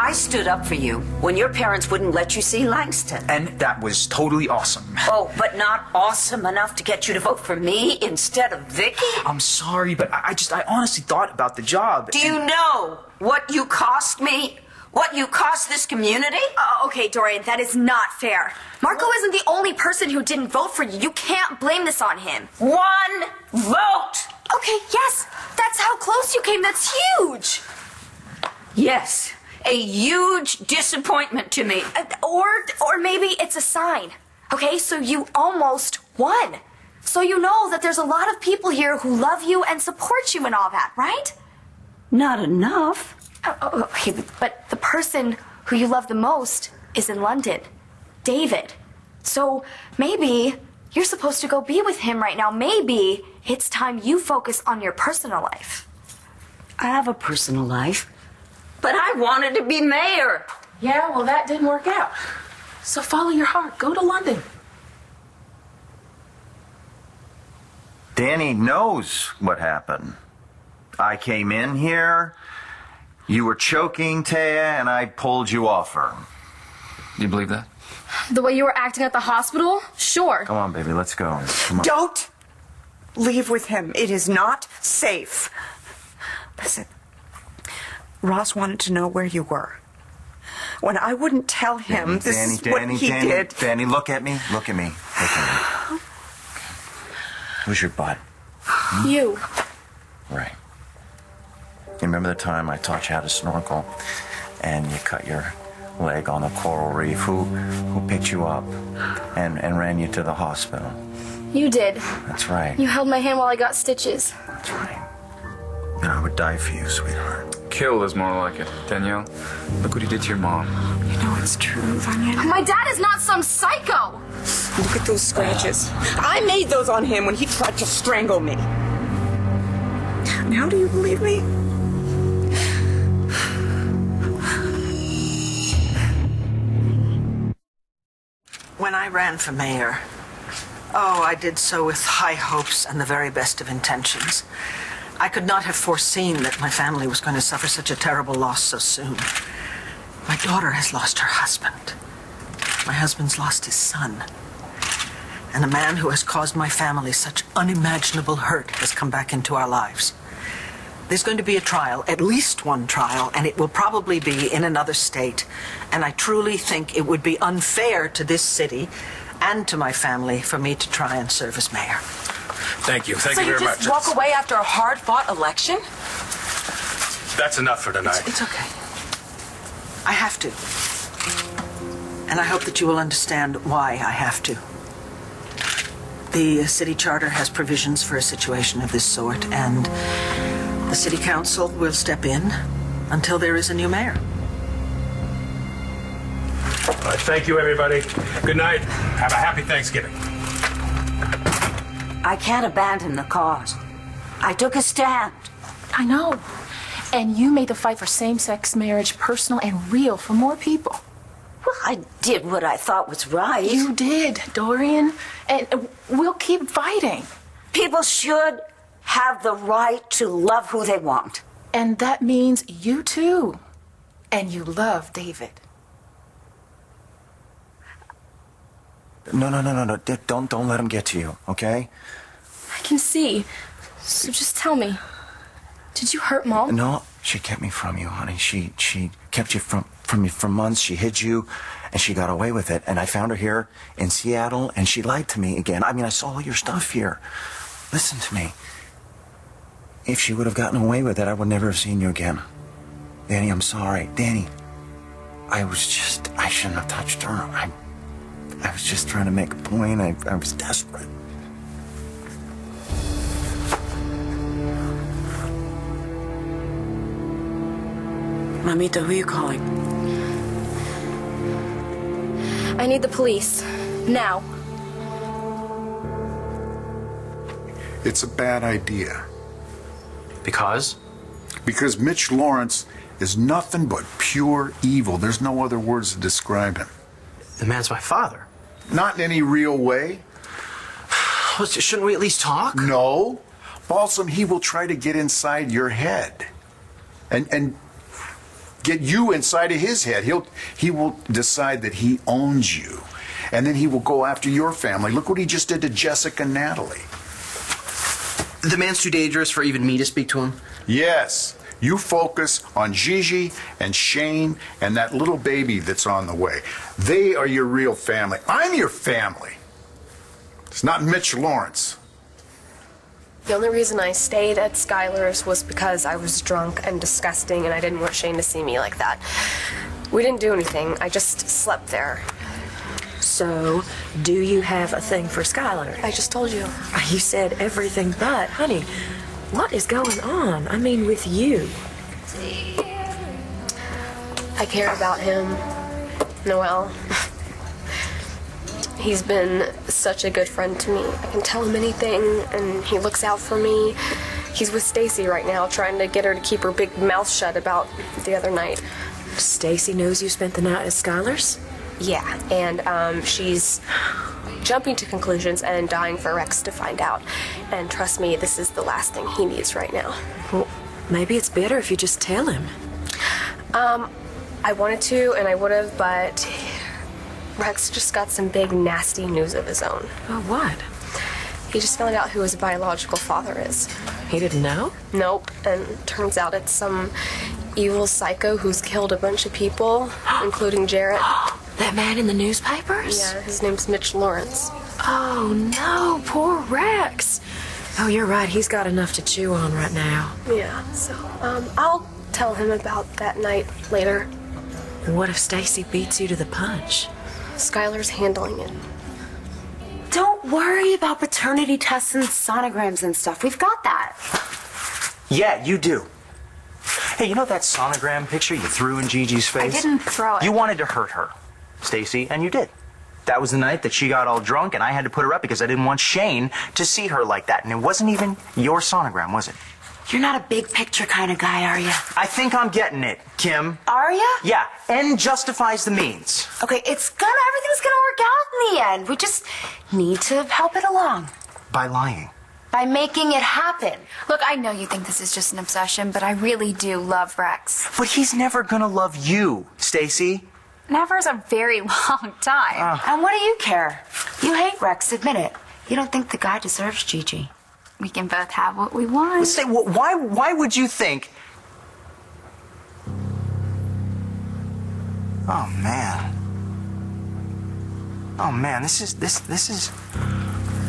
I stood up for you when your parents wouldn't let you see Langston. And that was totally awesome. Oh, but not awesome enough to get you to vote for me instead of Viki? I'm sorry, but I honestly thought about the job. Do you know what you cost me? What you cost this community? Okay, Dorian, that is not fair. Marco isn't the only person who didn't vote for you. You can't blame this on him. One vote! Okay, yes, that's how close you came. That's huge. Yes, a huge disappointment to me. Or maybe it's a sign. Okay, so you almost won. So you know that there's a lot of people here who love you and support you and all that, right? Not enough. Okay, but the person who you love the most is in London, David. So maybe you're supposed to go be with him right now. Maybe it's time you focus on your personal life. I have a personal life, but I wanted to be mayor. Yeah, well, that didn't work out. So follow your heart. Go to London. Danny knows what happened. I came in here, you were choking Taya, and I pulled you off her. You believe that? The way you were acting at the hospital? Sure. Come on, baby, let's go. Come on. Don't leave with him. It is not safe. Listen, Ross wanted to know where you were. When I wouldn't tell him what he did. Danny, look at me. Look at me. Look at me. Who's your butt? You. Right. You remember the time I taught you how to snorkel and you cut your leg on a coral reef? Who picked you up and ran you to the hospital? You did. That's right. You held my hand while I got stitches. That's right. And I would die for you, sweetheart. Kill is more like it. Danielle, look what he did to your mom. You know it's true, Vanya. My dad is not some psycho! Look at those scratches. I made those on him when he tried to strangle me. Now do you believe me? When I ran for mayor, I did so with high hopes and the very best of intentions. I could not have foreseen that my family was going to suffer such a terrible loss so soon. My daughter has lost her husband. My husband's lost his son. And a man who has caused my family such unimaginable hurt has come back into our lives. There's going to be a trial, at least one trial, and it will probably be in another state. And I truly think it would be unfair to this city and to my family for me to try and serve as mayor. Thank you. Thank you very much. So you just walk away after a hard-fought election? That's enough for tonight. It's okay. I have to. And I hope that you will understand why I have to. The city charter has provisions for a situation of this sort, and the city council will step in until there is a new mayor. All right, thank you, everybody. Good night. Have a happy Thanksgiving. I can't abandon the cause. I took a stand. I know. And you made the fight for same-sex marriage personal and real for more people. Well, I did what I thought was right. You did, Dorian. And we'll keep fighting. People should have the right to love who they want. And that means you too. And you love David. No. Don't let him get to you, okay? I can see. So just tell me. Did you hurt Mom? No, she kept me from you, honey. She kept you from me for months. She hid you, and she got away with it. And I found her here in Seattle, and she lied to me again. I mean, I saw all your stuff here. Listen to me. If she would have gotten away with it, I would never have seen you again. Danny, I'm sorry. Danny, I shouldn't have touched her. I was just trying to make a point. I was desperate. Mamita, who are you calling? I need the police. Now. It's a bad idea. Because? Because Mitch Laurence is nothing but pure evil. There's no other words to describe him. The man's my father. Not in any real way. Well, shouldn't we at least talk? No. Balsam, he will try to get inside your head. And get you inside of his head. He will decide that he owns you. And then he will go after your family. Look what he just did to Jessica and Natalie. The man's too dangerous for even me to speak to him? Yes. You focus on Gigi and Shane and that little baby that's on the way. They are your real family. I'm your family. It's not Mitch Laurence. The only reason I stayed at Skylar's was because I was drunk and disgusting and I didn't want Shane to see me like that. We didn't do anything. I just slept there. So, do you have a thing for Skylar? I just told you. You said everything but. Honey, what is going on? I mean, with you. I care about him, Noelle. He's been such a good friend to me. I can tell him anything, and he looks out for me. He's with Stacy right now, trying to get her to keep her big mouth shut about the other night. Stacy knows you spent the night at Skylar's? Yeah, and she's jumping to conclusions and dying for Rex to find out. And trust me, this is the last thing he needs right now. Well, maybe it's better if you just tell him. I wanted to, and I would have, but Rex just got some big, nasty news of his own. Oh, what? He just found out who his biological father is. He didn't know? Nope, and turns out it's some evil psycho who's killed a bunch of people, including Jarrett. That man in the newspapers? Yeah, his name's Mitch Laurence. Oh, no, poor Rex. Oh, you're right, he's got enough to chew on right now. Yeah, so, I'll tell him about that night later. What if Stacy beats you to the punch? Skylar's handling it. Don't worry about paternity tests and sonograms and stuff. We've got that. Yeah, you do. Hey, you know that sonogram picture you threw in Gigi's face? I didn't throw it. You wanted to hurt her, Stacy, and you did. That was the night that she got all drunk, and I had to put her up because I didn't want Shane to see her like that. And it wasn't even your sonogram, was it? You're not a big picture kind of guy, are you? I think I'm getting it, Kim. Are ya? Yeah, end justifies the means. Okay, everything's gonna work out in the end. We just need to help it along. By lying. By making it happen. Look, I know you think this is just an obsession, but I really do love Rex. But he's never gonna love you, Stacy. Never is a very long time. And what do you care? You hate Rex, admit it. You don't think the guy deserves Gigi. We can both have what we want. Say, why would you think... Oh, man. Oh, man, this is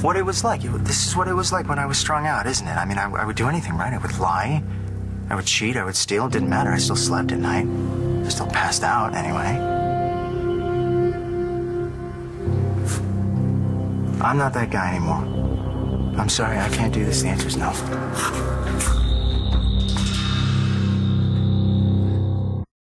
what it was like. This is what it was like when I was strung out, isn't it? I mean, I would do anything, right? I would lie. I would cheat. I would steal. It didn't matter. I still slept at night. I still passed out, anyway. I'm not that guy anymore. I'm sorry, I can't do this. The answer's no.